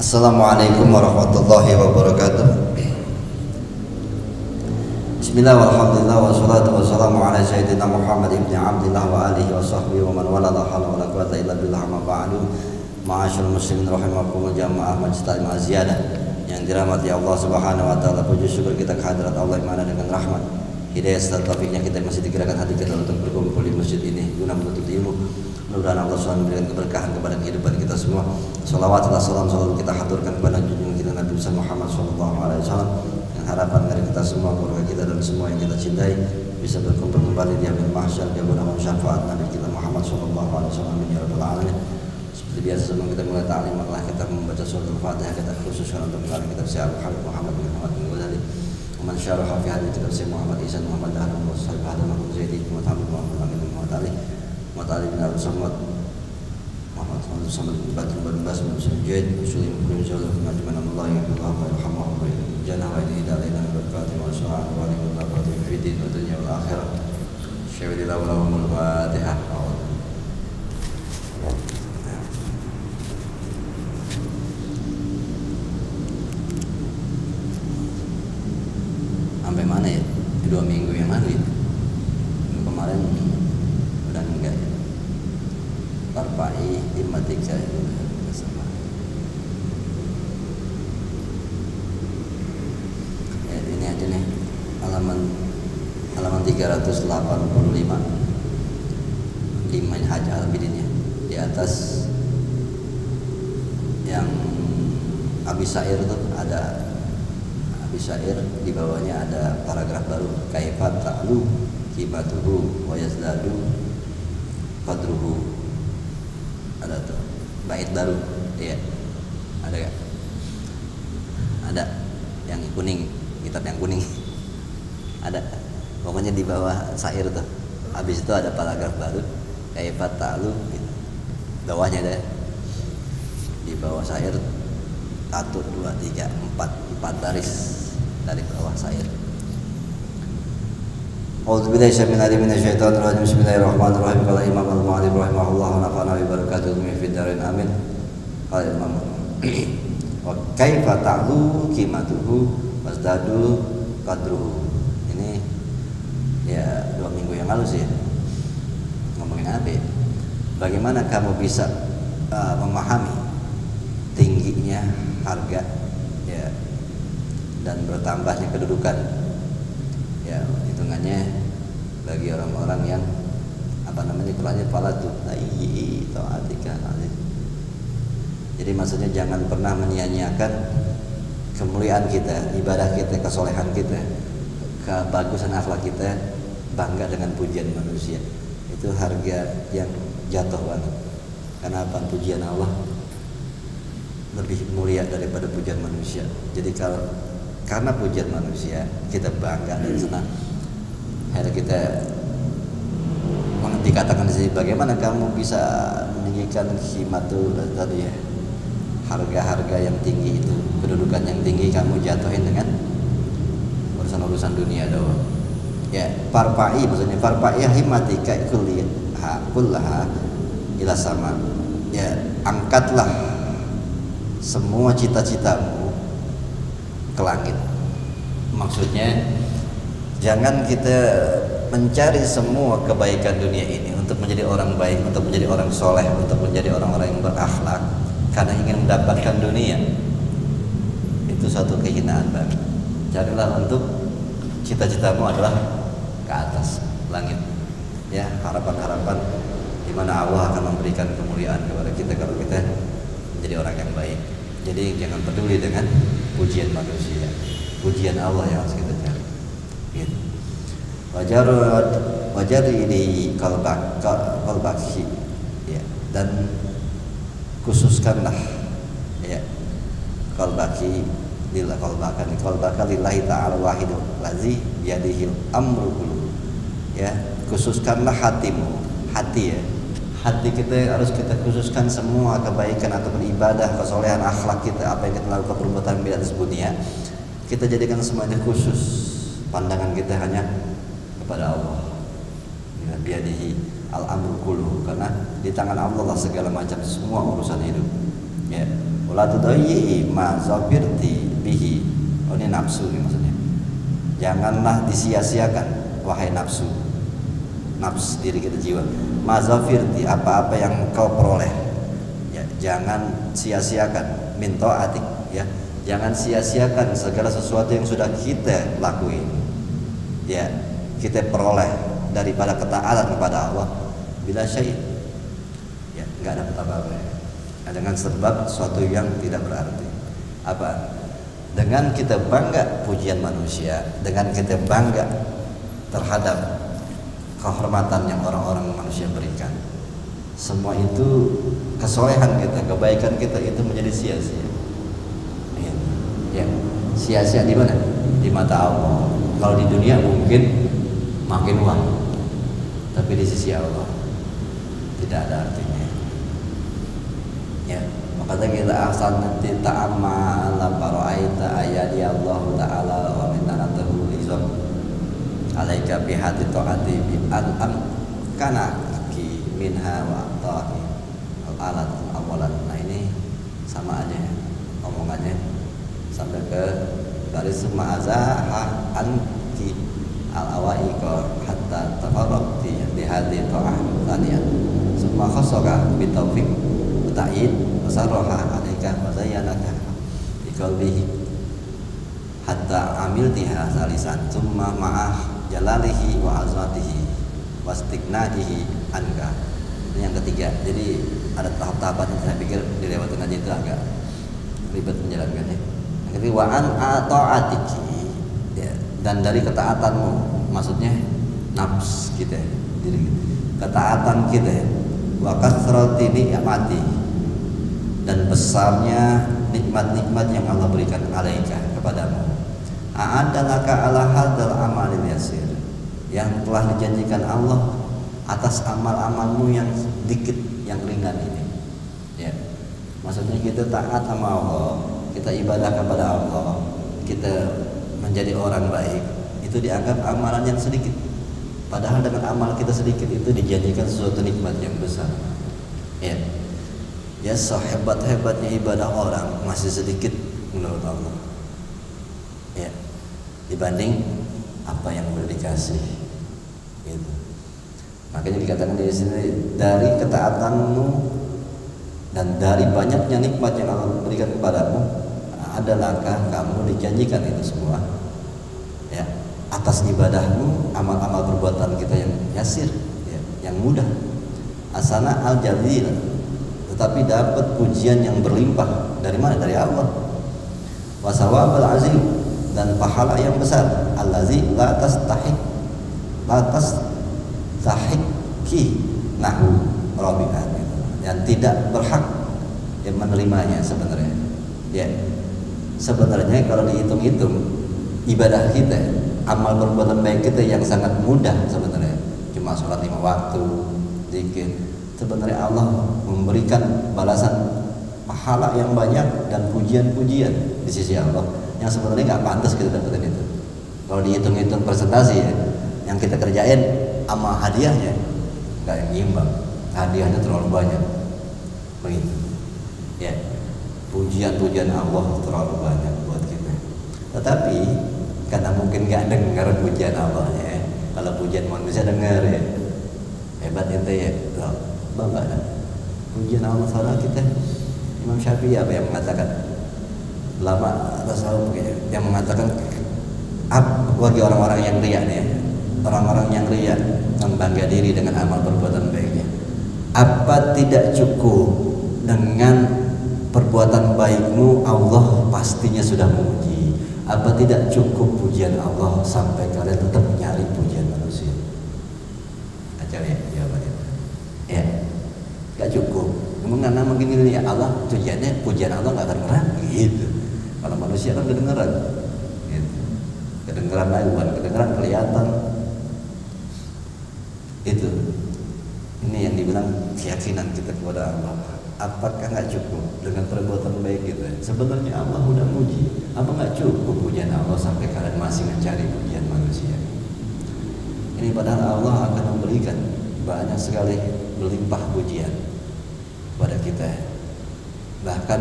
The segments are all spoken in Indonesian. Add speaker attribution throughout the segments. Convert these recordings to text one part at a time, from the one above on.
Speaker 1: Assalamualaikum warahmatullahi wabarakatuh. Bismillah walhamdulillah wassalatu wassalamu ala sayyidina Muhammad ibn Abdillah wa alihi wa sahbihi wa man wala la hawla wa la quwwata illa billah ma ba'du. Ma'asyiral muslimin rahimakumullah jamaah Majlis Ta'lim Az-Ziyadah yang dirahmati Allah Subhanahu wa taala. Puji syukur kita kehadirat Allah yang mana dengan rahmat hidayah serta taufiknya kita masih digerakkan hati kita untuk berkumpul di masjid ini guna menuntut ilmu. Mudah-mudahan Allah SWT memberikan keberkahan kepada kehidupan kita semua. Salawat dan salam selalu kita haturkan kepada junjungan kita Nabi Muhammad SAW. Dengan harapan dari kita semua, keluarga kita dan semua yang kita cintai bisa berkumpul kembali di yaumil mahsyar di hadapan syafaat Nabi kita Muhammad SAW. Ya Rabbal Alamin. Seperti biasa sebelum kita mulai ta'lim, maka kita membaca surah Al-Fatihah. Kita khususkan untuk mengenal kitab Syekh Habib Muhammad bin Muhammad bin Ghazali. Man syaraha fi hadhihi kitab Syekh Muhammad Ihsan Muhammad Dahlan wa Sahib Hadam Abu Zaidi Muhammad Muhammad bin Muhammad Ali Muhammad bin Abu Samad Muhammad bin Samad bin Badr bin Bas bin Sujud Muslim bin Jawad bin Majman Allah ya Allah wa yarhamuhu wa jannah wa hidayah lana barakatuh wa syu'a wa barakatuh fi din wa dunya wal akhirah. Syawilillah wa lahumul Fatihah. Sampai mana ya? 2 minggu yang lalu ya? Minggu kemarin udah enggak ya? Parpai Imatika itu udah sama ya, ini aja nih halaman 385 Liman Haj Al-Bidinnya di atas yang Abi Sa'ir tuh ada Syair, di bawahnya ada paragraf baru, kaifat ta'lu qimatuhu wa yazdadu qadruhu. Ada tuh bait baru, iya. Ada gak? Ada yang kuning, kitab yang kuning. Ada. Pokoknya di bawah syair tuh. Habis itu ada paragraf baru, kaifat ta'lu gitu. Bawahnya ada. Di bawah syair 1 2 3 4 baris dari bawah syair. A'udzubillahi minasyaitonir rajim. Bismillahirrahmanirrahim. Qala Imam Al-Mu'allif rahimahullah wa nafa'ana bi barakatuh fid dharain amin. Qala Imam wa kaifa ta'lu qimatuhu wasdadu qadruhu. Ini ya 2 minggu yang lalu sih ya. Ngomongin apa ya? Bagaimana kamu bisa memahami tingginya harga ya dan bertambahnya kedudukan ya, hitungannya bagi orang-orang yang apa namanya istilahnya falatu taatika. Jadi maksudnya jangan pernah menyia-nyiakan kemuliaan kita, ibadah kita, kesolehan kita, kebagusan akhlak kita, bangga dengan pujian manusia. Itu harga yang jatuh banget. Karena apa? Pujian Allah lebih mulia daripada pujian manusia. Jadi karena pujian manusia kita bangga dan senang. Akhirnya kita dikatakan di sini, bagaimana kamu bisa meninggikan khimatu tadi ya, harga-harga yang tinggi itu, kedudukan yang tinggi kamu jatuhin dengan urusan-urusan dunia doang. Ya, farfa'i maksudnya farfa'i himatika kullaha ila sama. Ya, angkatlah semua cita-citamu ke langit. Maksudnya jangan kita mencari semua kebaikan dunia ini untuk menjadi orang baik, untuk menjadi orang soleh, untuk menjadi orang-orang yang berakhlak karena ingin mendapatkan dunia. Itu suatu kehinaan banget. Carilah untuk cita-citamu adalah ke atas langit. Ya, harapan-harapan di mana Allah akan memberikan kemuliaan kepada kita kalau kita menjadi orang yang baik. Jadi jangan peduli dengan pujian manusia, pujian Allah yang harus kita cari. Gitu. Wajar ini kalbaki, ya, dan khususkanlah ya kalbaki lillah kalbaka lillahi ta'ala wahidul lazi biyadihil amru kullu. Ya, khususkanlah hatimu, hati ya. Hati kita harus kita khususkan semua kebaikan atau beribadah, kesolehan, akhlak kita, apa yang kita lakukan perbuatan di atas dunia, kita jadikan semuanya khusus. Pandangan kita hanya kepada Allah. Ya, biadihi al-amru kullu, karena di tangan Allah lah segala macam semua urusan hidup. Ya, Wala tudayyi ma zafirti bihi. Oh, ini nafsu ini maksudnya. Janganlah disia-siakan wahai nafsu. Nafs diri kita, jiwa. Ma zafirti, apa-apa yang kau peroleh. Ya, jangan sia-siakan min ta'atik, ya. Jangan sia-siakan segala sesuatu yang sudah kita lakuin. Ya, kita peroleh daripada ketaatan kepada Allah bila syai'. Ya, enggak dapat apa-apa. Dengan sebab sesuatu yang tidak berarti. Apa? Dengan kita bangga pujian manusia, dengan kita bangga terhadap kehormatan yang orang-orang manusia berikan, semua itu kesolehan kita, kebaikan kita itu menjadi sia-sia. Ya, sia-sia di mana? Di mata Allah. Kalau di dunia mungkin makin uang, tapi di sisi Allah tidak ada artinya. Ya, makanya kita ahsan nanti ta'amal para'aita ayati Allah ta'ala wa min tanatahu izam alaika bihati ta'ati bi an kana ki minha wa ta'ati al-alat awalan. Nah, ini sama aja omongannya sampai ke baris ma'azaha anki al-awaiqa hatta taqarrabti di hati ta'ah tanian semua khasaka bitaufiq ta'id wasarraha alaika wa zayyanaka biqalbihi hatta amiltiha salisan summa ma'ah jalalihi wa azmatihi wastighnaihi anka. Ini yang ketiga. Jadi ada tahap-tahapan yang saya pikir dilewatin aja, itu agak ribet menjalankannya. Yang ketiga wa an ta'atiki, ya, dan dari ketaatanmu, maksudnya nafs kita, diri ketaatan kita, wa kasrati ni'mati, dan besarnya nikmat-nikmat yang Allah berikan alaika kepadamu. A'adalaka ala hadzal amalil yasir, yang telah dijanjikan Allah atas amal-amalmu yang sedikit, yang ringan ini. Ya, maksudnya kita taat sama Allah, kita ibadah kepada Allah, kita menjadi orang baik, itu dianggap amalan yang sedikit. Padahal dengan amal kita sedikit itu dijanjikan sesuatu nikmat yang besar. Ya. Ya, sehebat-hebatnya ibadah orang masih sedikit menurut Allah. Ya, dibanding apa yang boleh dikasih. Gitu. Makanya dikatakan di sini, dari ketaatanmu dan dari banyaknya nikmat yang Allah berikan kepadamu, adalahkah kamu dijanjikan itu semua, ya, atas ibadahmu, amal-amal perbuatan kita yang yasir, ya, yang mudah. Asana al-jazil, tetapi dapat pujian yang berlimpah dari mana? Dari Allah. Wasawabul azim, dan pahala yang besar. Allazi la tastahiq nahu rabi'an, yang tidak berhak yang menerimanya sebenarnya. Ya, sebenarnya kalau dihitung-hitung ibadah kita, amal perbuatan baik kita yang sangat mudah sebenarnya, cuma sholat 5 waktu, zikir. Sebenarnya Allah memberikan balasan pahala yang banyak dan pujian-pujian di sisi Allah yang sebenarnya nggak pantas kita dapetin itu. Kalau dihitung-hitung presentasi, ya, yang kita kerjain sama hadiahnya nggak yang imbang, hadiahnya terlalu banyak. Begitu. Ya, pujian-pujian Allah terlalu banyak buat kita. Tetapi karena mungkin nggak dengar pujian Allah, ya. Kalau pujian manusia dengar, ya, hebat ente ya. Bangga kan? Pujian Allah salah kita. Imam Syafi'i apa yang mengatakan? Lama tasawuf yang mengatakan bagi orang-orang yang riya nih, orang-orang yang riya, membangga diri dengan amal perbuatan baiknya. Apa tidak cukup dengan perbuatan baikmu Allah pastinya sudah memuji? Apa tidak cukup pujian Allah sampai kalian tetap nyari pujian manusia? Ajar ya jawabannya. Ya, gak cukup. Karena mungkin ini ya Allah, pujian Allah gak akan kedengeran gitu. Kalau manusia kan kedengeran gitu. Kedengeran lagi, bukan kedengeran, kelihatan. Itu. Ini yang dibilang keyakinan kita kepada Allah. Apakah gak cukup dengan perbuatan baik kita? Sebenarnya Allah udah muji. Apa gak cukup pujian Allah sampai kalian masih mencari pujian manusia? Ini padahal Allah akan memberikan banyak sekali berlimpah pujian kepada kita. Bahkan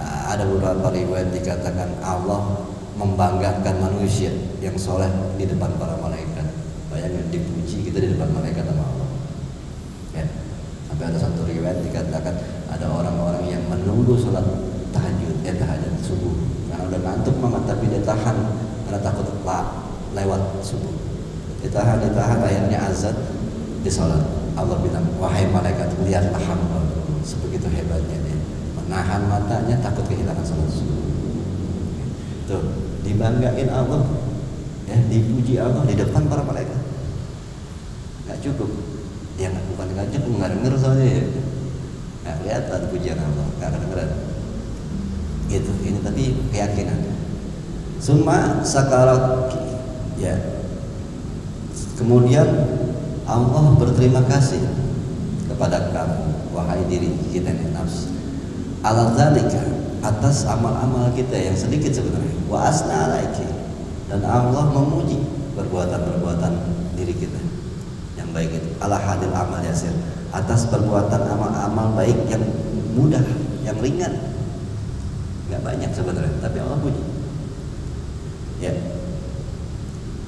Speaker 1: ada beberapa riwayat dikatakan Allah membanggakan manusia yang soleh di depan para malaikat. Bayangin dipuji kita di depan malaikat sama Allah. Ya. Sampai ada satu riwayat dikatakan ada orang-orang yang menunggu sholat tahajud subuh karena udah ngantuk banget, tapi dia tahan karena takut lewat subuh. Ditahan akhirnya azan di sholat. Allah bilang, wahai malaikat, lihatlah hamba, sebegitu hebatnya dia menahan matanya takut kehilangan sholat subuh. Tuh, dibanggain Allah, ya, dipuji Allah di depan para malaikat. Nggak cukup, ya bukan nggak cukup, nggak denger soalnya ya. Nggak kelihatan pujian Allah, nggak kedengeran. Gitu, ini tapi keyakinan. Summa sakarat, ya. Kemudian Allah berterima kasih kepada kamu, wahai diri kita ini nafs, ala zalika, atas amal-amal kita yang sedikit sebenarnya, wa asna alaiki, dan Allah memuji perbuatan-perbuatan diri kita yang baik itu, ala hadil amal yasir, atas perbuatan amal-amal baik yang mudah, yang ringan, nggak banyak sebenarnya, tapi Allah puji. Ya,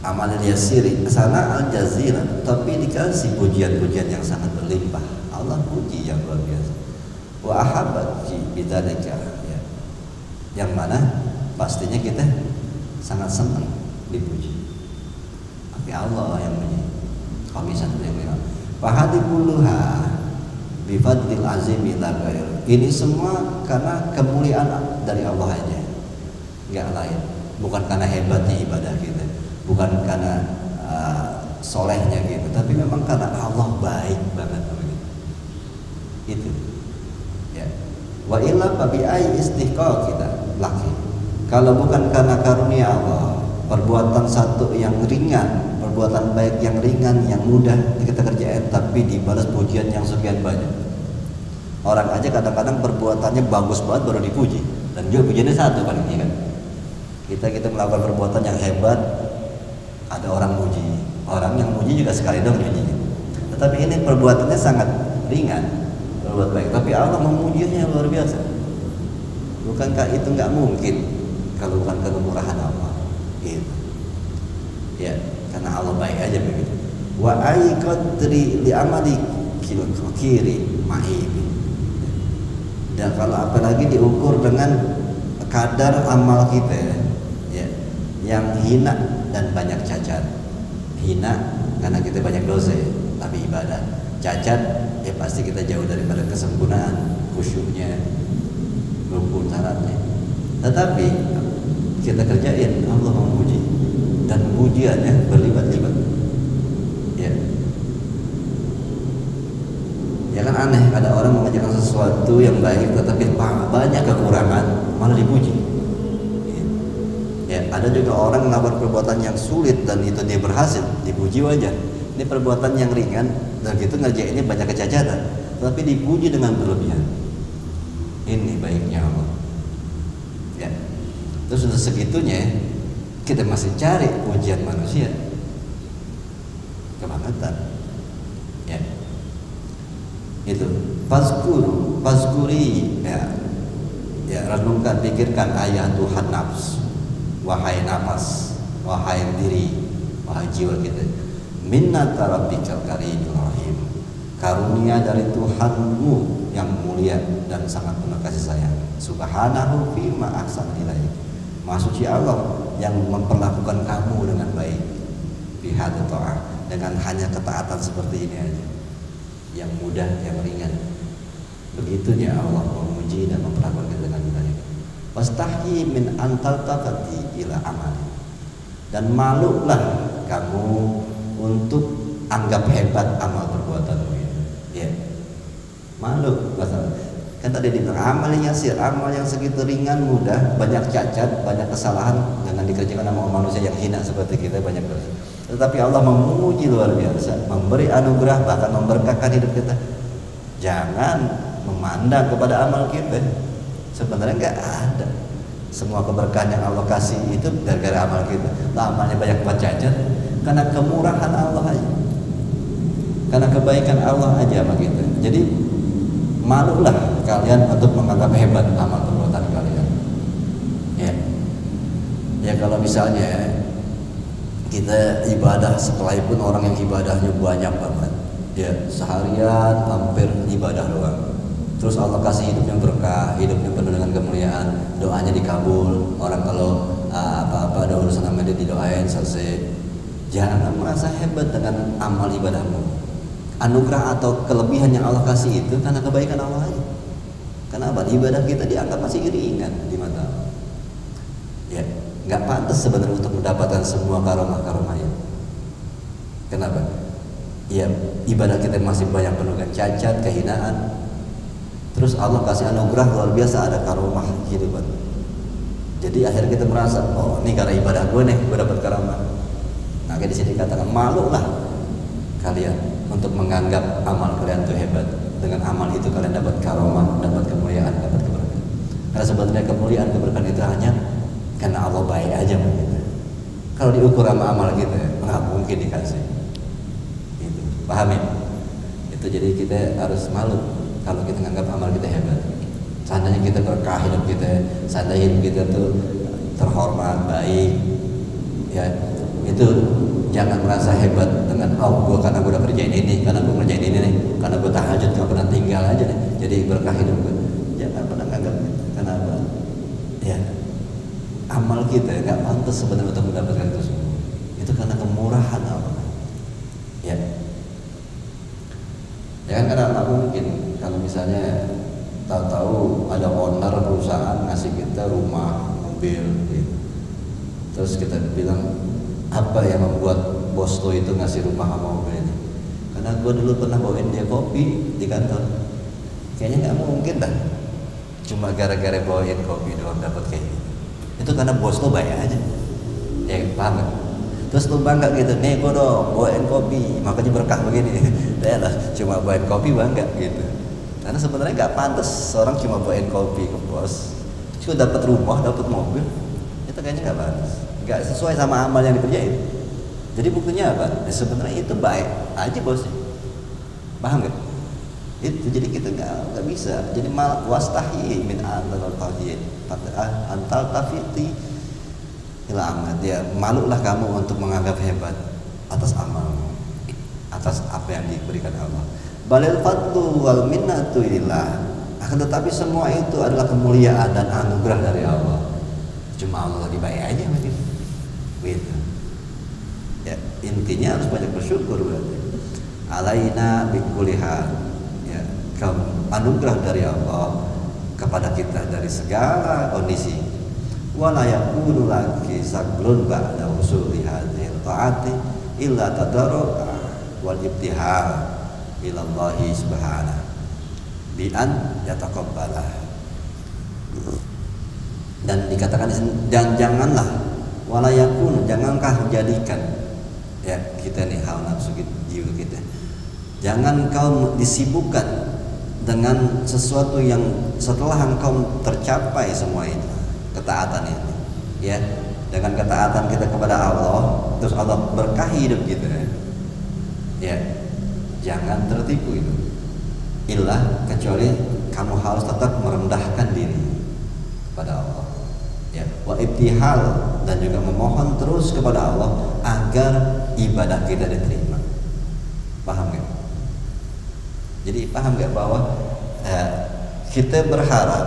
Speaker 1: amal yasiri sana al jazira, tapi dikasih pujian-pujian yang sangat berlimpah. Allah puji yang luar biasa. Wa ahabbat bidzalika, ya. Yang mana pastinya kita sangat senang dipuji. Tapi Allah yang puji. Khamisat yang bilang, "Fahadi kulluha bi fadlil azimi la ghair." Ini semua karena kemuliaan dari Allah aja. Enggak lain. Bukan karena hebatnya ibadah kita, bukan karena solehnya gitu, tapi memang karena Allah baik banget begitu. Itu. Ya. Wa illa fabi ai istiqaq kita laki. Kalau bukan karena karunia Allah, perbuatan satu yang ringan, perbuatan baik yang ringan, yang mudah kita kerjain, tapi dibalas pujian yang sekian banyak. Orang aja kadang-kadang perbuatannya bagus banget baru dipuji, dan juga pujiannya satu paling ini kan. Kita melakukan perbuatan yang hebat, ada orang muji, orang yang muji juga sekali dong mujinya. Tetapi ini perbuatannya sangat ringan, berbuat baik, tapi Allah memujinya luar biasa. Bukankah itu nggak mungkin kalau bukan kemurahan Allah? Gitu. Ya, karena Allah baik aja begitu. Wa ai qadri li amali kiri ma'ibi. Dan kalau apalagi diukur dengan kadar amal kita, ya, yang hina dan banyak cacat. Hina karena kita banyak dosa, tapi ibadah. Cacat, ya pasti kita jauh daripada kesempurnaan, khusyuknya, rukun syaratnya. Tetapi kita kerjain, Allah memuji, dan pujiannya berlipat-lipat. Ya. Ya kan aneh, ada orang mengerjakan sesuatu yang baik tetapi banyak kekurangan malah dipuji. Ya, ada juga orang melakukan perbuatan yang sulit dan itu dia berhasil, dipuji wajar. Ini perbuatan yang ringan dan gitu ngerjainnya banyak kecacatan, tapi dipuji dengan berlebihan. Ini baiknya Allah. Ya. Terus sudah segitunya kita masih cari pujian manusia. Kebangetan. Ya. Itu Fazkuri, ya renungkan, pikirkan ayat Tuhan nafs, wahai nafas, wahai diri, wahai jiwa kita. Minnata rabbikal karimil rahim, karunia dari Tuhanmu yang mulia dan sangat penuh kasih sayang. Subhanahu fima ahsana ilaik, Maha suci Allah yang memperlakukan kamu dengan baik. Bihadza ta'ah, dengan hanya ketaatan seperti ini aja, yang mudah, yang ringan. Begitunya Allah memuji dan memperlakukan kita dengan baik. Wastahi min antal taqati ila amali, dan malulah kamu untuk anggap hebat amal perbuatanmu itu. Ya, malu masalah. Kan tadi dibilang amal yang yasir, amal yang segitu ringan, mudah, banyak cacat, banyak kesalahan, dengan dikerjakan sama manusia yang hina seperti kita, banyak dosa. Tetapi Allah memuji luar biasa, memberi anugerah, bahkan memberkahkan hidup kita. Jangan memandang kepada amal kita, sebenarnya nggak ada. Semua keberkahan yang Allah kasih itu gara-gara amal kita. Amalnya banyak buat cacat, karena kemurahan Allah aja, karena kebaikan Allah aja sama kita. Jadi malulah kalian untuk menganggap hebat amal perbuatan kalian. Ya kalau misalnya kita ibadah sekalipun orang yang ibadahnya banyak banget, ya seharian hampir ibadah doang, terus Allah kasih hidup yang berkah, hidupnya penuh dengan kemuliaan, doanya dikabul, orang kalau apa-apa ada urusan sama dia didoain selesai. Jangan merasa hebat dengan amal ibadahmu. Anugerah atau kelebihan yang Allah kasih itu karena kebaikan Allah aja. Kenapa? Ibadah kita dianggap masih ringan di mata Allah. Ya, nggak pantas sebenarnya untuk mendapatkan semua karomah-karomah itu. Kenapa? Ya, ibadah kita masih banyak penuh dengan cacat, kehinaan. Terus Allah kasih anugerah luar biasa, ada karomah kehidupan. Jadi akhirnya kita merasa, oh ini karena ibadah gue nih, gue dapat karomah. Nah, kayak di sini dikatakan malu lah kalian untuk menganggap amal kalian itu hebat. Dengan amal itu kalian dapat karomah, dapat kemuliaan, dapat keberkahan. Karena sebenarnya kemuliaan, keberkahan itu hanya karena Allah baik aja begitu. Kalau diukur sama amal kita, nggak mungkin dikasih. Itu, paham ya? Itu jadi kita harus malu kalau kita menganggap amal kita hebat. Seandainya kita berkah hidup kita, seandainya hidup kita tuh terhormat, baik, ya itu jangan merasa hebat dengan gue karena gue udah kerjain ini, karena gue ngerjain ini nih, karena gue tahajud gak pernah tinggal aja nih, jadi berkah hidup gue. Jangan pernah nganggap gitu. Kenapa? Ya amal kita nggak pantas sebenarnya untuk mendapatkan itu semua. Itu karena kemurahan Allah. Ya kan karena nggak mungkin kalau misalnya tahu-tahu ada owner perusahaan ngasih kita rumah, mobil, gitu. Terus kita bilang, apa yang membuat bos lo itu ngasih rumah sama mobil ini? Karena gue dulu pernah bawain dia kopi di kantor. Kayaknya nggak mungkin dah. Cuma gara-gara bawain kopi doang dapat kayak gitu. Itu karena bos lo bayar aja. Ya paham gak? Terus lo bangga gitu, nih gue dong bawain kopi, makanya berkah begini. Ya lah, cuma bawain kopi bangga gitu. Karena sebenarnya nggak pantas seorang cuma bawain kopi ke bos, juga dapat rumah, dapat mobil. Itu kayaknya nggak pantas. Gak sesuai sama amal yang dikerjain. Jadi buktinya apa? Ya sebenarnya itu baik aja bosnya. Paham gak? Itu jadi kita nggak bisa. Jadi mal wastahi min antal tafiyid antal tafiti ila amat. Ya malulah kamu untuk menganggap hebat atas amalmu, atas apa yang diberikan Allah. Balil fadlu wal minnatu lillah. Akan tetapi semua itu adalah kemuliaan dan anugerah dari Allah. Cuma Allah lagi baik aja begitu. Gitu. Ya, intinya harus banyak bersyukur berarti. Alaina bikulihal. Ya, anugerah dari Allah kepada kita dari segala kondisi. Wala yakunu laki saglun ba'da usuli hadhil ta'ati illa tadarru'a wal ibtihal ila Allah subhanahu bi an yataqabbalah. Dan dikatakan dan janganlah wala yakun, jangankah jadikan ya kita nih hal nafsu jiwa kita, jangan kau disibukkan dengan sesuatu yang setelah engkau tercapai semua itu ketaatan ini ya, dengan ketaatan kita kepada Allah terus Allah berkahi hidup kita ya, jangan tertipu itu illah kecuali kamu harus tetap merendahkan diri pada Allah ya, wa ibtihal dan juga memohon terus kepada Allah agar ibadah kita diterima. Paham gak? Jadi paham gak bahwa kita berharap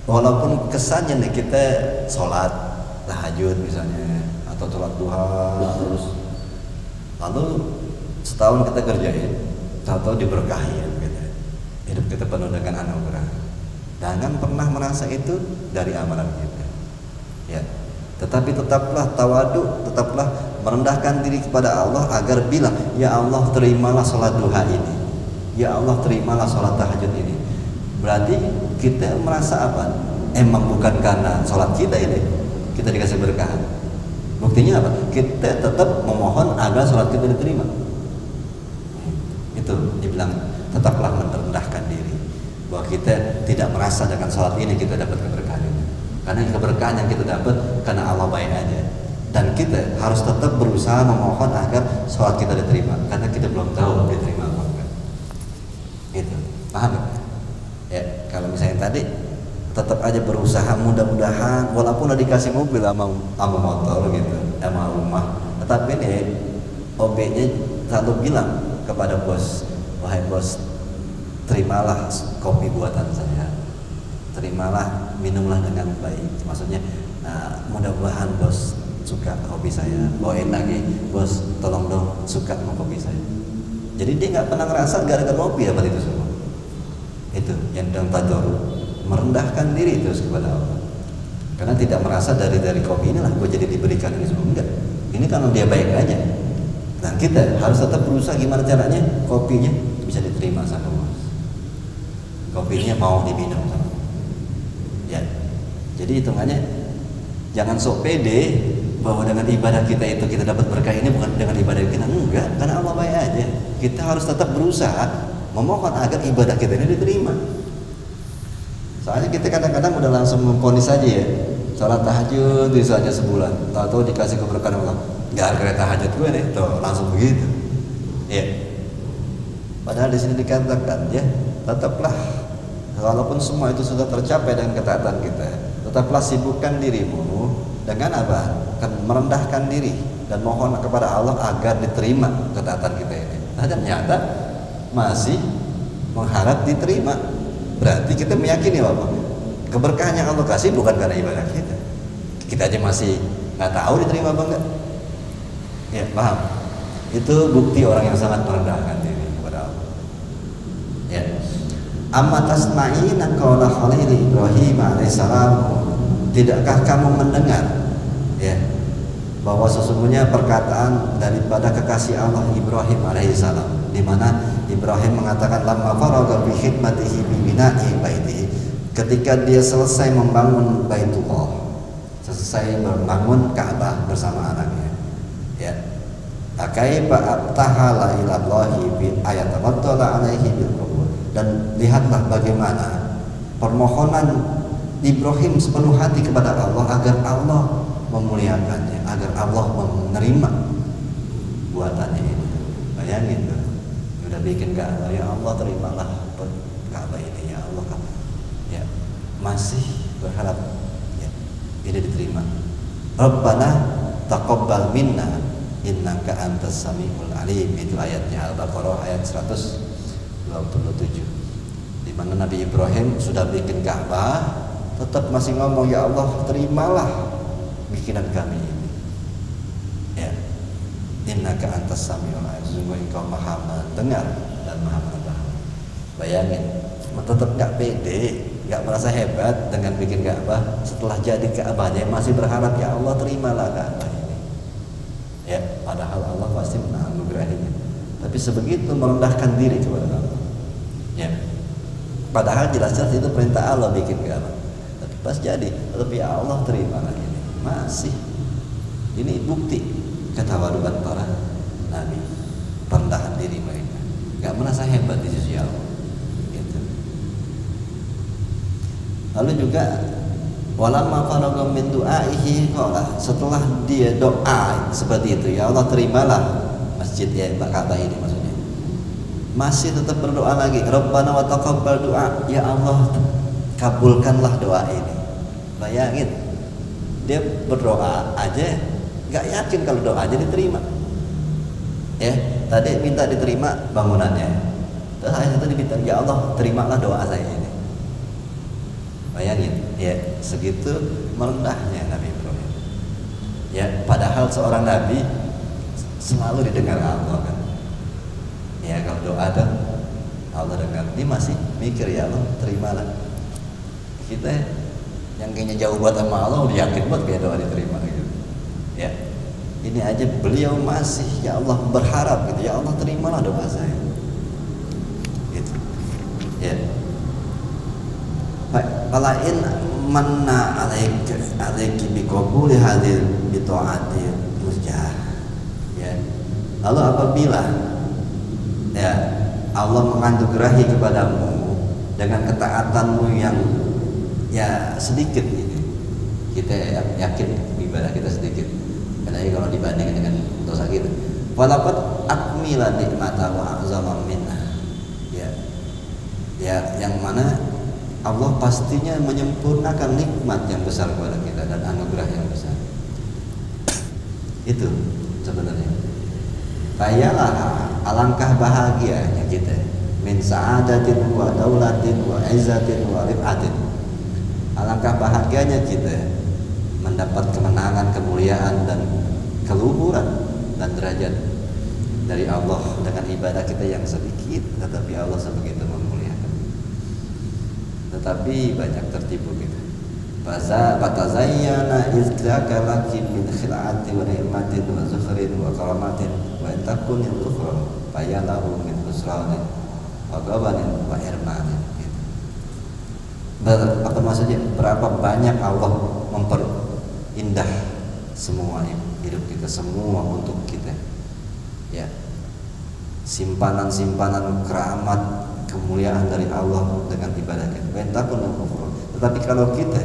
Speaker 1: walaupun kesannya nih kita sholat tahajud misalnya atau sholat duha terus lalu setahun kita kerjain tahu-tahu diberkahi gitu. Hidup kita penuh dengan anugerah. Jangan pernah merasa itu dari amalan kita. Ya, tetapi tetaplah tawadu, tetaplah merendahkan diri kepada Allah agar bilang, ya Allah terimalah sholat duha ini, ya Allah terimalah sholat tahajud ini. Berarti kita merasa apa? Emang bukan karena sholat kita ini kita dikasih berkah. Buktinya apa? Kita tetap memohon agar sholat kita diterima. Itu dibilang tetaplah merendahkan diri, bahwa kita tidak merasa dengan sholat ini kita dapat keberkahan ini. Karena keberkahan yang kita dapat karena Allah baik aja. Dan kita harus tetap berusaha memohon agar sholat kita diterima, karena kita belum tahu diterima apa enggak. Itu paham gak? Ya kalau misalnya tadi tetap aja berusaha, mudah-mudahan walaupun udah dikasih mobil sama motor gitu, sama rumah, tetapi nih OB-nya selalu bilang kepada bos, wahai bos, terimalah kopi buatan saya, terimalah, minumlah dengan baik. Maksudnya mudah-mudahan bos suka kopi saya, bawain lagi bos, tolong dong suka sama kopi saya. Jadi dia nggak pernah ngerasa gara-gara kopi apa itu semua. Itu yang dalam tadarruk, merendahkan diri terus kepada Allah, karena tidak merasa dari kopi inilah gue jadi diberikan ini semua. Enggak, ini karena dia baik aja. Nah kita harus tetap berusaha gimana caranya kopinya bisa diterima sama bos, kopinya mau diminum sama ya. Jadi hitungannya jangan sok pede bahwa dengan ibadah kita itu kita dapat berkah. Ini bukan dengan ibadah kita, enggak, karena Allah baik aja. Kita harus tetap berusaha memohon agar ibadah kita ini diterima. Soalnya kita kadang-kadang udah langsung memvonis aja ya, sholat tahajud bisa aja sebulan, tahu-tahu dikasih keberkahan Allah, nggak ada tahajud gue nih, tuh langsung begitu. Ya. Padahal di sini dikatakan ya, tetaplah walaupun semua itu sudah tercapai dengan ketaatan kita, tetaplah sibukkan dirimu dengan apa? Kan merendahkan diri dan mohon kepada Allah agar diterima ketaatan kita ini. Nah ternyata masih mengharap diterima. Berarti kita meyakini bahwa keberkahan yang Allah kasih bukan karena ibadah kita. Kita aja masih nggak tahu diterima apa enggak. Ya paham? Itu bukti orang yang sangat merendahkan diri kepada Allah. Ya. Amma tasma'ina qawla Khalil Ibrahim alaihissalam. Tidakkah kamu mendengar ya bahwa sesungguhnya perkataan daripada kekasih Allah Ibrahim alaihissalam, di mana Ibrahim mengatakan lamma faragha bi khidmatihi bi bina'i baitihi, ketika dia selesai membangun Baitullah, selesai membangun Ka'bah bersama anaknya ya, kaifa abtahala ila Allahi bi ayatawaddala alaihi bil qabul. Dan lihatlah bagaimana permohonan Ibrahim sepenuh hati kepada Allah agar Allah memuliakannya, agar Allah menerima buatannya ini. Bayangin tuh, udah bikin Ka'bah, ya Allah terimalah Ka'bah ini ya Allah, ya masih berharap ya ini diterima. Rabbana taqabbal minna innaka antas samiul alim. Itu ayatnya Al-Baqarah ayat 127, di mana Nabi Ibrahim sudah bikin Ka'bah tetap masih ngomong, ya Allah terimalah bikinan kami ini ya, innaka antas samiul alim, sungguh engkau maha mendengar dan maha mengetahui. Bayangin, tetap gak pede, gak merasa hebat dengan bikin Ka'bah. Setelah jadi Ka'bahnya masih berharap, ya Allah terimalah Ka'bah ini ya, padahal Allah pasti menganugerahinya. Tapi sebegitu merendahkan diri kepada Allah ya, padahal jelas-jelas itu perintah Allah bikin Ka'bah, tapi pas jadi tetap ya Allah terimalah ini. Masih ini bukti ketawaduan para nabi, rendahan diri mereka, nggak merasa hebat di sisi Allah gitu. Lalu juga walamma faragha min du'aihi qala, setelah dia doa seperti itu, ya Allah terimalah masjid ya Ka'bah ini, maksudnya masih tetap berdoa lagi, Rabbana wa taqabbal du'a, ya Allah kabulkanlah doa ini. Bayangin, dia berdoa aja nggak yakin kalau doa aja diterima ya. Tadi minta diterima bangunannya, terus ayat itu diminta, ya Allah terimalah doa saya ini. Bayangin ya, segitu merendahnya Nabi Ibrahim ya, padahal seorang nabi selalu didengar Allah kan ya. Kalau doa tuh Allah dengar, dia masih mikir, ya Allah terimalah. Kita yang kayaknya jauh buat sama Allah udah yakin buat kayak doa diterima gitu ya. Ini aja beliau masih ya Allah berharap gitu, ya Allah terimalah doa saya gitu ya. Falain manna alaiki biqabuli hadil bitaati musjah ya. Lalu apabila ya Allah menganugerahi kepadamu dengan ketaatanmu yang ya sedikit ini, kita yakin ibadah kita sedikit, apalagi kalau dibandingkan dengan dosa kita. Walaqad akmila nikmata wa azama minna ya, ya yang mana Allah pastinya menyempurnakan nikmat yang besar kepada kita dan anugerah yang besar. Itu sebenarnya. Bayalah alangkah bahagianya kita min sa'adatin wa daulatin wa izzatin wa rifatin. Alangkah bahagianya kita mendapat kemenangan, kemuliaan dan keluhuran dan derajat dari Allah dengan ibadah kita yang sedikit, tetapi Allah sebegitu memuliakan. Tetapi banyak tertipu kita. Fatazayyana izlaka laki min khil'ati wa ni'matin wa zukhrin wa karamatin wa intakun yang ukhra fayalahu min husranin wa gabanin wa irmanin. Apa maksudnya? Berapa banyak Allah memperindah semua hidup kita, semua untuk kita, ya, simpanan-simpanan keramat kemuliaan dari Allah dengan ibadah kita. Tetapi kalau kita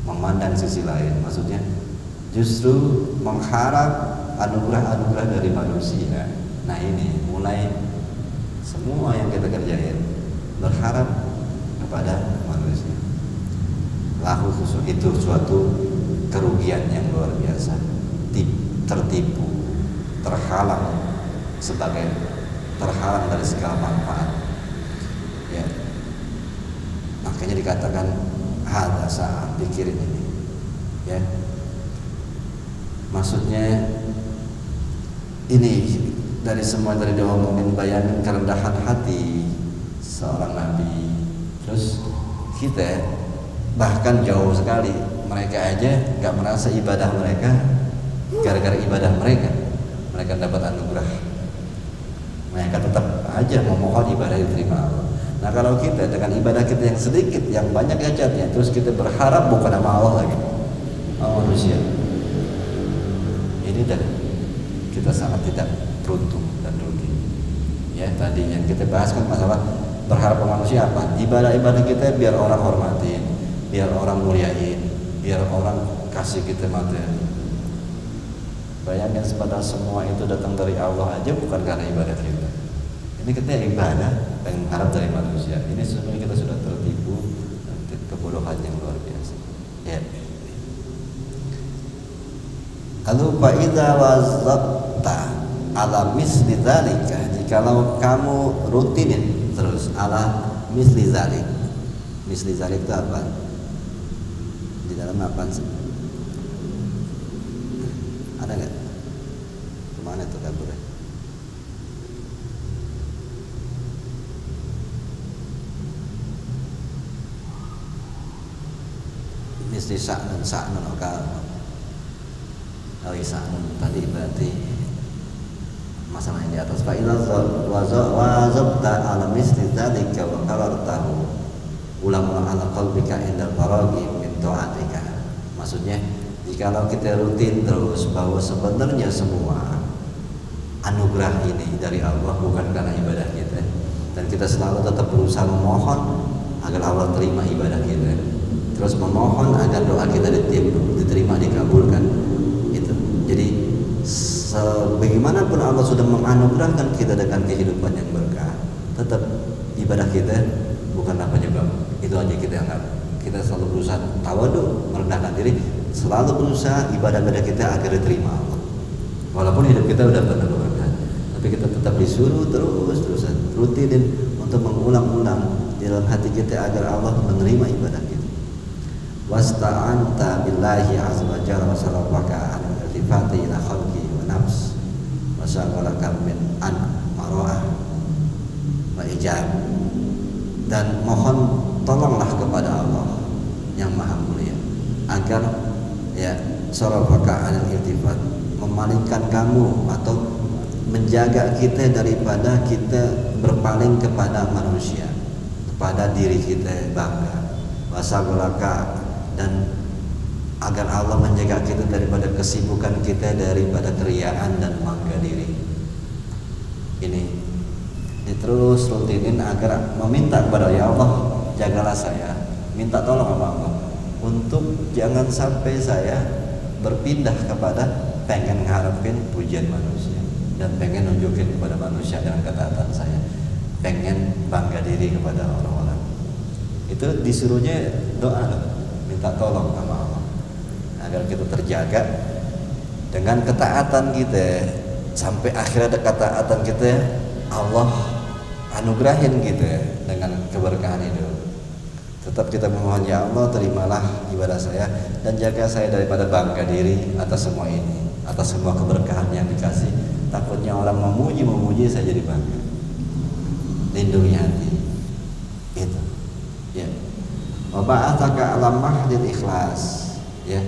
Speaker 1: memandang sisi lain, maksudnya justru mengharap anugerah-anugerah dari manusia. Nah ini mulai semua yang kita kerjain berharap kepada manusia. Lahu khusus itu suatu kerugian yang luar biasa. Tertipu, terhalang dari segala manfaat. Ya. Makanya dikatakan hadza saat pikirin ini. Ya. Maksudnya ini dari semua dari doa mungkin bayangin kerendahan hati seorang nabi. Terus kita bahkan jauh sekali, mereka aja nggak merasa ibadah mereka, gara-gara ibadah mereka dapat anugerah. Mereka tetap aja memohon ibadah diterima Allah. Nah kalau kita dengan ibadah kita yang sedikit, yang banyak hajatnya, terus kita berharap bukan nama Allah lagi, sama manusia, ini dah kita sangat tidak beruntung dan rugi. Ya tadi yang kita bahas kan masalah berharap ke manusia apa? Ibadah-ibadah kita biar orang hormatin, biar orang muliain, biar orang kasih kita materi. Bayangin padahal semua itu datang dari Allah aja, bukan karena ibadah kita. Ini kita ibadah yang mengharap dari manusia. Ini sebenarnya kita sudah tertipu dan kebodohan yang luar biasa. Ya. Lalu fa'idza wazabta ala misli dzalika, jikalau kamu rutinin terus ala misli dzalik. Misli dzalik itu apa? Di dalam apa sih? Ada nggak? Kemana tuh kaburnya? Misli sa'nun okal. Oh sa'nun tadi berarti masalah yang di atas. Fa'ila wazabta ala misli dzalika wa qarartahu ulang-ulang ala qalbika indal faraghi min ta'atika. Maksudnya jikalau kita rutin terus bahwa sebenarnya semua anugerah ini dari Allah bukan karena ibadah kita, dan kita selalu tetap berusaha memohon agar Allah terima ibadah kita, terus memohon agar doa kita diterima, dikabulkan. Itu jadi bagaimanapun Allah sudah menganugerahkan kita dengan kehidupan yang berkah, tetap ibadah kita bukanlah penyebab. Itu aja kita anggap. Kita selalu berusaha tawadhu, merendahkan diri, selalu berusaha ibadah-ibadah kita agar diterima Allah. Walaupun hidup kita udah penuh berkah, tapi kita tetap disuruh terus-terusan rutinin untuk mengulang-ulang di dalam hati kita agar Allah menerima ibadah kita. Wasta'anta billahi azza wa jalla wa salawaka an iltifati ila khalqi wa nafs wa syaghalaka min an mara'ah wa ijab, dan mohon tolonglah kepada Allah yang maha mulia agar ya sarafaka anil iltifat, memalingkan kamu atau menjaga kita daripada kita berpaling kepada manusia, kepada diri kita bangga, wasagolaka, dan agar Allah menjaga kita daripada kesibukan kita, daripada keriaan dan bangga diri. Ini diterus rutinin agar meminta kepada ya Allah, jagalah saya, minta tolong sama Allah untuk jangan sampai saya berpindah kepada pengen ngarepin pujian manusia dan pengen nunjukin kepada manusia dengan ketaatan saya, pengen bangga diri kepada orang-orang. Itu disuruhnya doa loh, minta tolong sama Allah agar kita terjaga dengan ketaatan kita sampai akhir ada ketaatan kita, Allah anugerahin kita dengan keberkahan itu. Tetap kita memohon, ya Allah terimalah ibadah saya dan jaga saya daripada bangga diri atas semua ini, atas semua keberkahan yang dikasih. Takutnya orang memuji saya jadi bangga. Lindungi hati itu ya. Wa ba'atsaka 'ala mahdil ikhlas ya,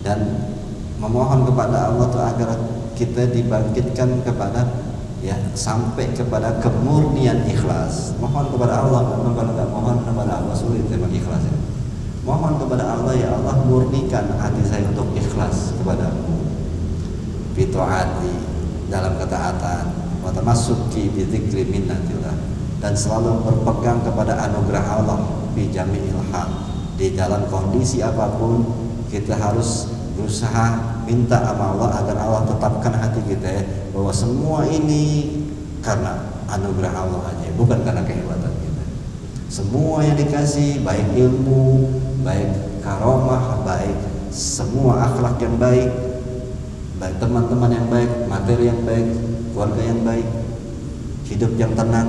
Speaker 1: dan memohon kepada Allah tuh agar kita dibangkitkan kepada ya, sampai kepada kemurnian ikhlas. Mohon kepada Allah, kalau nggak mohon kepada Allah sulit memang ikhlas ya. Mohon kepada Allah, ya Allah murnikan hati saya untuk ikhlas kepadamu, fi ta'ati, dalam ketaatan, wa tamassuki bi dzikri minnatillah, dan selalu berpegang kepada anugerah Allah fi jami'il hal. Di dalam kondisi apapun kita harus berusaha minta sama Allah agar Allah tetapkan hati kita ya, bahwa semua ini karena anugerah Allah aja, bukan karena kehebatan kita. Semua yang dikasih, baik ilmu, baik karomah, baik semua akhlak yang baik, baik teman-teman yang baik, materi yang baik, keluarga yang baik, hidup yang tenang,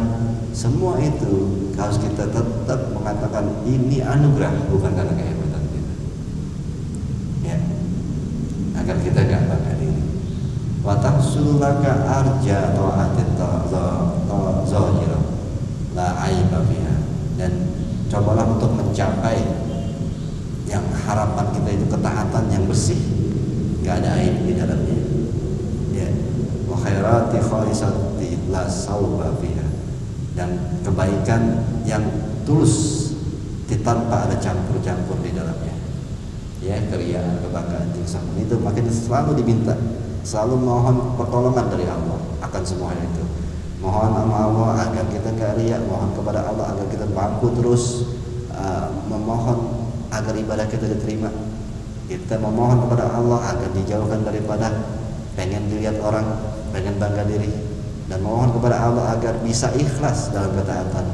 Speaker 1: semua itu harus kita tetap mengatakan ini anugerah, bukan karena kehebatan kita ya, agar kita gak bangga diri. Wa tahsul laka arja ta'atin zahira la aiba fiha, dan cobalah untuk mencapai yang harapan kita itu ketaatan yang bersih, gak ada aib di dalamnya ya. Wa khairati khalisati la sauba fiha, dan kebaikan yang tulus tanpa ada campur-campur di dalamnya ya. Keriaan, kebanggaan, sombong itu makin selalu diminta, selalu mohon pertolongan dari Allah akan semua itu. Mohon sama Allah agar kita gak riya, mohon kepada Allah agar kita mampu terus memohon agar ibadah kita diterima. Kita memohon kepada Allah agar dijauhkan daripada pengen dilihat orang, pengen bangga diri, dan memohon kepada Allah agar bisa ikhlas dalam ketaatan,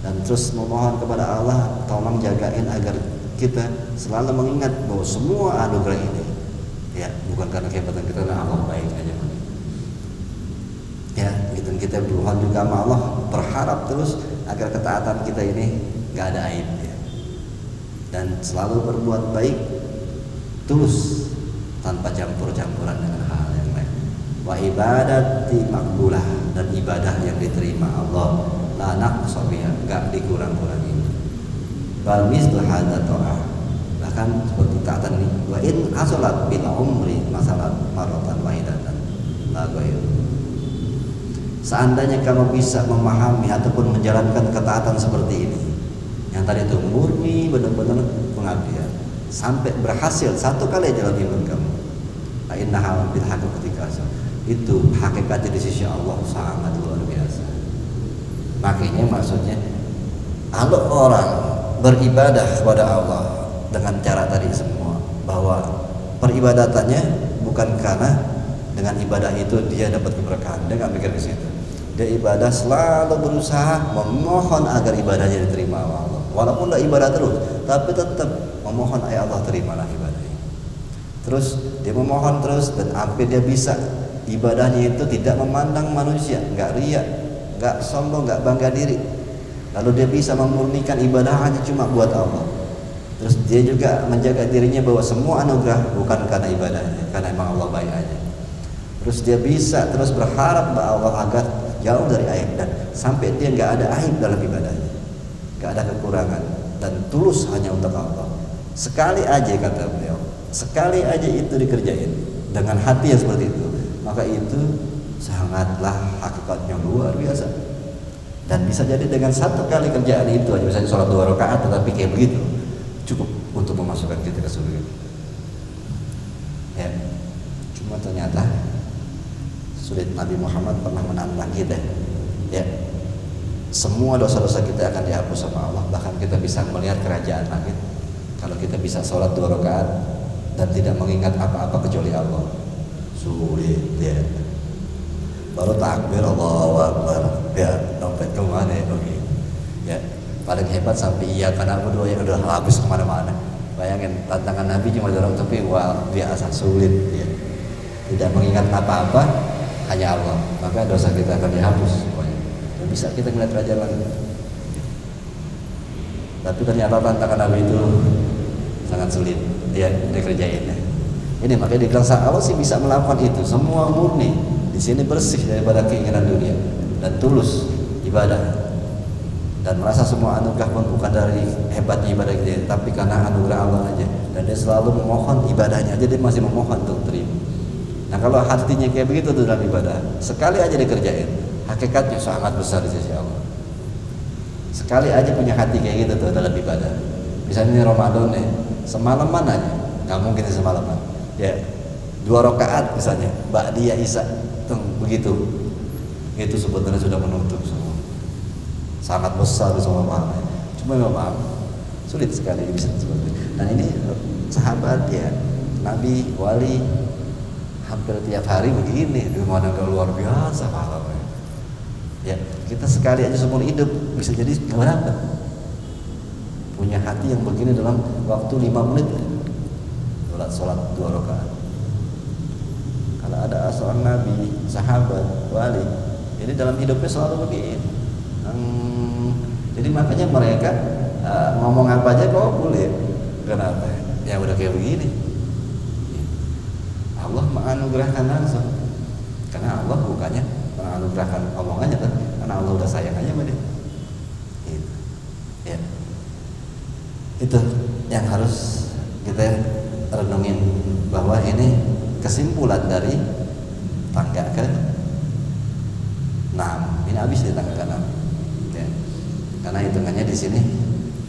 Speaker 1: dan terus memohon kepada Allah tolong jagain agar kita selalu mengingat bahwa semua anugerah ini ya bukan karena kehebatan kita, karena Allah baik aja ya gitu. Kita berdoa juga sama Allah, berharap terus agar ketaatan kita ini gak ada aib ya, dan selalu berbuat baik tulus tanpa campur-campuran dengan hal yang lain. Wa ibadati maqbulah, dan ibadah yang diterima Allah la naqsa biha, enggak dikurang-kurangi. Bal mislu hadza ta'ah, bahkan seperti taatan ini, wa in asalat bil umri masalat maratan wahidatan la ghairu. Seandainya kamu bisa memahami ataupun menjalankan ketaatan seperti ini, yang tadi itu murni benar-benar pengabdian, sampai berhasil satu kali aja dalam iman kamu, fa innaha bil haqiqati kasar, itu hakikatnya di sisi Allah sangat luar biasa. Makanya maksudnya kalau orang beribadah kepada Allah dengan cara tadi semua, bahwa peribadatannya bukan karena dengan ibadah itu dia dapat keberkahan, dia nggak mikir ke situ. Dia ibadah selalu berusaha memohon agar ibadahnya diterima Allah, walaupun tidak ibadah terus, tapi tetap memohon, ya Allah terimalah ibadahnya. Terus dia memohon terus, dan sampai dia bisa ibadahnya itu tidak memandang manusia, nggak riya, nggak sombong, nggak bangga diri. Lalu dia bisa memurnikan ibadah hanya cuma buat Allah. Terus dia juga menjaga dirinya bahwa semua anugerah bukan karena ibadahnya, karena emang Allah baik aja. Terus dia bisa terus berharap kepada Allah agar jauh dari aib, dan sampai dia nggak ada aib dalam ibadahnya, nggak ada kekurangan, dan tulus hanya untuk Allah. Sekali aja, kata beliau, sekali aja itu dikerjain dengan hati yang seperti itu, maka itu sangatlah hakikatnya luar biasa. Dan bisa jadi dengan satu kali kerjaan itu aja, misalnya sholat 2 rakaat tetapi kayak begitu, cukup untuk memasukkan kita ke surga ya. Cuma ternyata sulit, Nabi Muhammad pernah menantang kita ya, semua dosa-dosa kita akan dihapus sama Allah, bahkan kita bisa melihat kerajaan langit kalau kita bisa sholat 2 rakaat dan tidak mengingat apa-apa kecuali Allah. Sulit ya. Baru takbir Allahu Akbar ya, dompet kemana ya, oke ya. Pada paling hebat sampai iya karena berdua yang udah habis kemana-mana. Bayangin tantangan Nabi cuma dorong tapi wah biasa sulit ya. Tidak mengingat apa-apa hanya Allah, maka dosa kita akan dihapus semuanya. Dan bisa kita melihat Raja Langit. Tapi ternyata tantangan Nabi itu sangat sulit ya dikerjain. Ini makanya dibilang Allah sih bisa melakukan itu semua murni di sini bersih daripada keinginan dunia dan tulus ibadah dan merasa semua anugerah pun bukan dari hebatnya ibadah dia tapi karena anugerah Allah aja, dan dia selalu memohon ibadahnya aja dia masih memohon untuk terima. Nah kalau hatinya kayak begitu tuh dalam ibadah sekali aja dikerjain hakikatnya sangat besar di sisi Allah. Sekali aja punya hati kayak gitu tuh dalam ibadah. Misalnya ini Ramadan nih, semalaman aja, nggak mungkin semalaman. Ya, 2 rakaat misalnya, ba'diyah isya, begitu. Itu sebenarnya sudah menutup semua. Sangat besar semua pahalanya. Cuma memang sulit sekali bisa seperti itu. Dan ini sahabat ya, Nabi, wali, hampir tiap hari begini, di mana luar biasa pahalanya. Ya, kita sekali aja seumur hidup bisa jadi berapa? Punya hati yang begini dalam waktu 5 menit sholat 2 rakaat. Kalau ada seorang nabi, sahabat, wali, ini dalam hidupnya selalu begini. Jadi makanya mereka ngomong apa aja kok boleh. Kenapa? Ya udah kayak begini. Allah menganugerahkan langsung. Karena Allah bukannya menganugerahkan omongannya kan, karena Allah udah sayang aja sama dia. Gitu. Ya. Itu yang harus kita renungin, bahwa ini kesimpulan dari tangga ke 6. Ini habis di tangga ke 6. Ya. Karena hitungannya di sini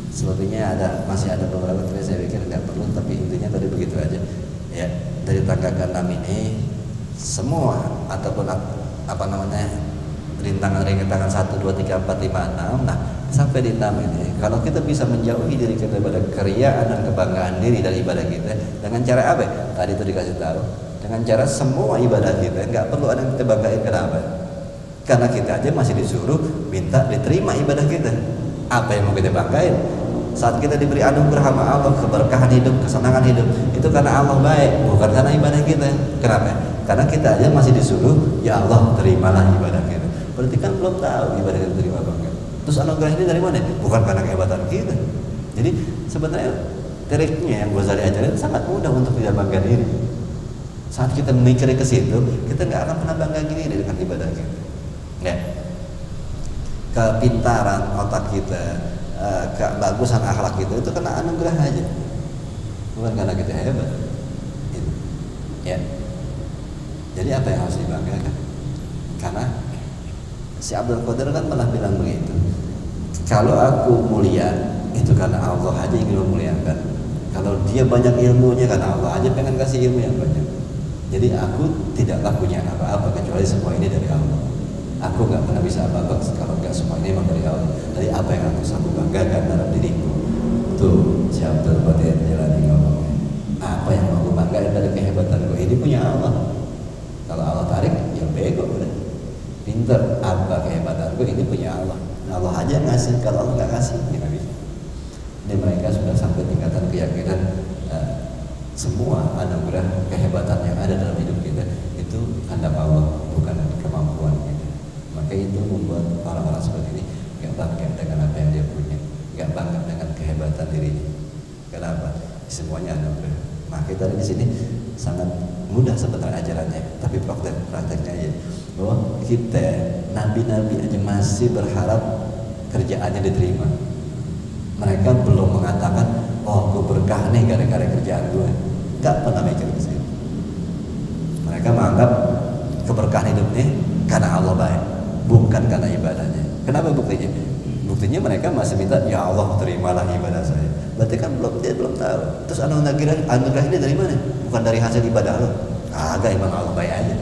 Speaker 1: sepertinya masih ada beberapa kali saya pikir nggak perlu, tapi intinya tadi begitu aja. Ya, dari tangga ke 6 ini semua ataupun apa namanya rintangan 1, 2, 3, 4, 5, 6. Nah sampai di 6 ini kalau kita bisa menjauhi diri kita daripada keriaan dan kebanggaan diri dari ibadah kita dengan cara apa? Tadi itu dikasih tahu, dengan cara semua ibadah kita nggak perlu ada yang kita banggain. Kenapa? Karena kita aja masih disuruh minta diterima ibadah kita. Apa yang mau kita banggain? Saat kita diberi anugerah sama Allah, keberkahan hidup, kesenangan hidup, itu karena Allah baik, bukan karena ibadah kita. Kenapa? Karena kita aja masih disuruh, ya Allah terimalah ibadah kita. Berarti kan belum tahu ibadah kita terima apa enggak. Terus anugerah ini dari mana? Bukan karena kehebatan kita. Jadi sebenarnya triknya yang Ghazali ajarin sangat mudah untuk tidak bangga diri. Saat kita mikir ke situ, kita nggak akan pernah bangga diri dengan ibadah kita. Ya. Kepintaran otak kita, kebagusan akhlak kita itu kena anugerah aja, bukan karena kita hebat. Gitu. Ya. Jadi apa yang harus dibanggakan? Karena si Abdul Qadir kan pernah bilang begitu. Kalau aku mulia itu karena Allah aja ingin memuliakan. Kalau dia banyak ilmunya karena Allah aja pengen kasih ilmu yang banyak. Jadi aku tidaklah punya apa-apa kecuali semua ini dari Allah. Aku nggak pernah bisa apa-apa kalau nggak semua ini memang dari Allah. Dari apa yang aku sanggup banggakan dalam diriku. Tuh si Abdul Qadir jalani ngomongnya. Apa yang aku banggakan dari kehebatanku? Ini punya Allah. Kalau Allah tarik, ya bego udah. Pinter, apa kehebatanku? Ini punya Allah. Allah aja ngasih, kalau Allah nggak ngasih, ya nggak bisa. Ini mereka sudah sampai tingkatan keyakinan semua anugerah kehebatan yang ada dalam hidup kita itu kehendak Allah, bukan kemampuan kita. Maka itu membuat orang-orang seperti ini nggak bangga dengan apa yang dia punya, nggak bangga dengan kehebatan dirinya. Kenapa? Semuanya anugerah. Maka kita di sini sangat mudah sebenarnya ajarannya, tapi prakteknya aja bahwa kita nabi-nabi aja masih berharap kerjaannya diterima. Mereka belum mengatakan, oh gue berkah nih gara-gara kerjaan gue. Gak pernah mikir ke situ. Mereka menganggap keberkahan hidup ini karena Allah baik, bukan karena ibadahnya. Kenapa buktinya? Buktinya mereka masih minta, ya Allah terimalah ibadah saya. Berarti kan dia belum tahu. Terus anugerah ini dari mana? Bukan dari hasil ibadah lo. Agak emang Allah baik aja.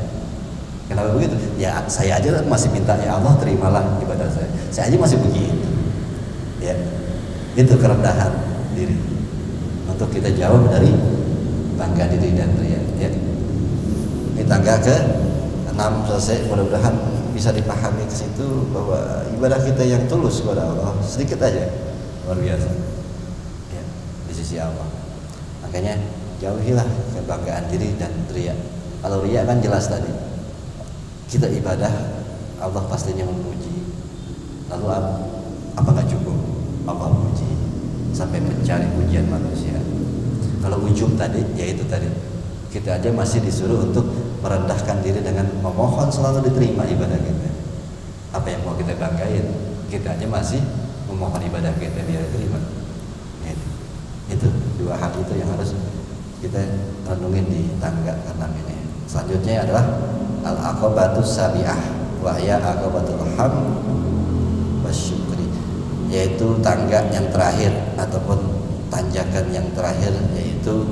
Speaker 1: Kenapa begitu? Ya saya aja masih minta, ya Allah terimalah ibadah saya. Saya aja masih begitu. Ya, itu kerendahan diri. Untuk kita jauh dari bangga diri dan ria. Ya. Ini tangga ke 6 selesai. Mudah-mudahan bisa dipahami ke situ bahwa ibadah kita yang tulus kepada Allah sedikit aja luar biasa ya, di sisi Allah. Makanya jauhilah kebanggaan diri dan riya. Kalau riya kan jelas tadi, kita ibadah Allah pastinya memuji, lalu apa nggak cukup Allah puji sampai mencari pujian manusia. Kalau ujub tadi, yaitu tadi kita aja masih disuruh untuk merendahkan diri dengan memohon selalu diterima ibadah kita. Apa yang mau kita banggain, kita aja masih memohon ibadah kita biar diterima. Itu dua hal itu yang harus kita renungin di tangga ke-6 ini. Selanjutnya adalah al-aqabatus sabi'ah wa hiya aqabatul hamd wasyukri, yaitu tangga yang terakhir ataupun tanjakan yang terakhir, yaitu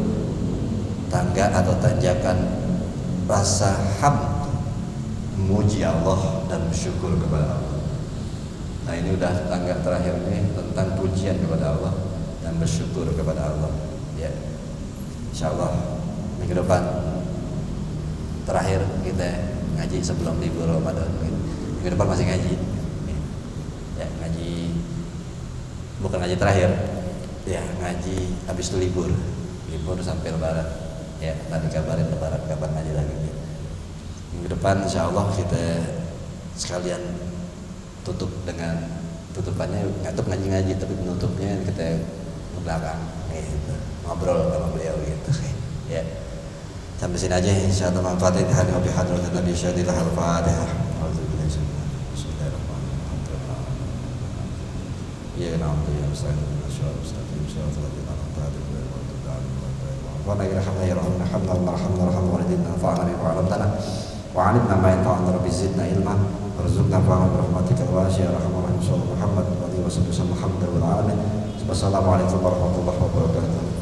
Speaker 1: tangga atau tanjakan rasa hamd, memuji Allah dan bersyukur kepada Allah. Nah ini udah tangga terakhir ini tentang pujian kepada Allah dan bersyukur kepada Allah ya. Insyaallah minggu depan terakhir kita ngaji sebelum libur Ramadan. Minggu depan masih ngaji ya, ngaji bukan ngaji terakhir ya, ngaji habis itu libur sampai lebaran ya. Nanti kabarin lebaran kapan ngaji lagi ya. Minggu depan insyaallah kita sekalian tutup dengan tutupannya, nggak ngaji tapi penutupnya kita ke belakang gitu, ngobrol sama beliau gitu ya. Sampai sini aja insyaallah. Manfaatnya hadi wa bihadratin Nabi syadillah al-Fatihah. Ya na'udzu ya mustaqim masyaallah mustaqim syarafil wa nagrahna ya rahman hamdan walidina fa'ala wa 'alamtana wa 'alimna ma yanfa'una rabbi zidna ilma warzuqna fa'ala bi rahmatika wa ya rahman rahim sallallahu Muhammad wa alihi wa sahbihi Muhammad wal alamin. Wassalamualaikum warahmatullahi wabarakatuh.